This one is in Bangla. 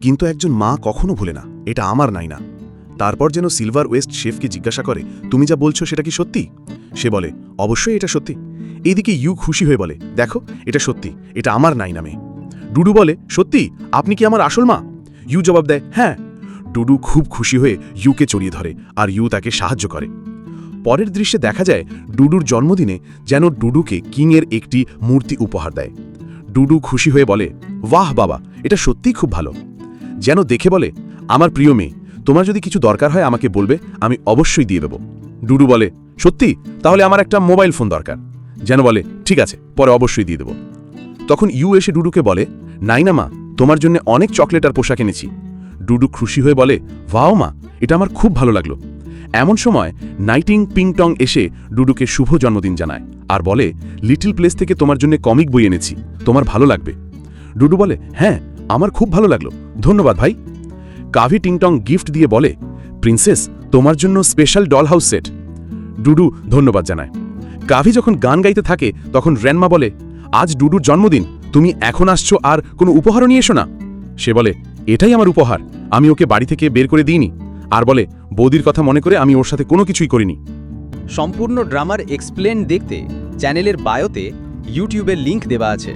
কিন্তু একজন মা কখনো ভুলে না, এটা আমার নাইনা। তারপর যেন সিলভার ওয়েস্ট শেফকে জিজ্ঞাসা করে, তুমি যা বলছো সেটা কি সত্যি? সে বলে, অবশ্যই এটা সত্যি। এইদিকে ইউ খুশি হয়ে বলে, দেখো এটা সত্যি, এটা আমার নাইনা মেয়ে। ডুডু বলে, সত্যি? আপনি কি আমার আসল মা? ইউ জবাব দেয়, হ্যাঁ। ডুডু খুব খুশি হয়ে ইউকে জড়িয়ে ধরে, আর ইউ তাকে সাহায্য করে। পরের দৃশ্যে দেখা যায় ডুডুর জন্মদিনে যেন ডুডুকে কিংয়ের একটি মূর্তি উপহার দেয়। ডুডু খুশি হয়ে বলে, বাহ বাবা, এটা সত্যিই খুব ভালো। যেন দেখে বলে, আমার প্রিয় মেয়ে, তোমার যদি কিছু দরকার হয় আমাকে বলবে, আমি অবশ্যই দিয়ে দেব। ডুডু বলে, সত্যি? তাহলে আমার একটা মোবাইল ফোন দরকার। যেন বলে, ঠিক আছে, পরে অবশ্যই দিয়ে দেব। তখন ইউ এসে ডুডুকে বলে, নাইনা মা, তোমার জন্য অনেক চকলেট আর পোশাক এনেছি। ডুডু খুশি হয়ে বলে, ভাও মা, এটা আমার খুব ভালো লাগলো। এমন সময় নাইটিং পিংটং এসে ডুডুকে শুভ জন্মদিন জানায় আর বলে, লিটল প্লেস থেকে তোমার জন্য কমিক বই এনেছি, তোমার ভালো লাগবে। ডুডু বলে, হ্যাঁ, আমার খুব ভালো লাগলো, ধন্যবাদ ভাই। কাভি টিংটং গিফট দিয়ে বলে, প্রিন্সেস, তোমার জন্য স্পেশাল ডল হাউস সেট। ডুডু ধন্যবাদ জানায়। কাভি যখন গান গাইতে থাকে তখন রেনমা বলে, আজ ডুডুর জন্মদিন, তুমি এখন আসছো আর কোনো উপহারও নিয়ে এসো না? সে বলে, এটাই আমার উপহার, আমি ওকে বাড়ি থেকে বের করে দিইনি। আর বলে, বৌদির কথা মনে করে আমি ওর সাথে কোনো কিছুই করিনি। সম্পূর্ণ ড্রামার এক্সপ্লেন দেখতে চ্যানেলের বায়োতে ইউটিউবের লিংক দেওয়া আছে।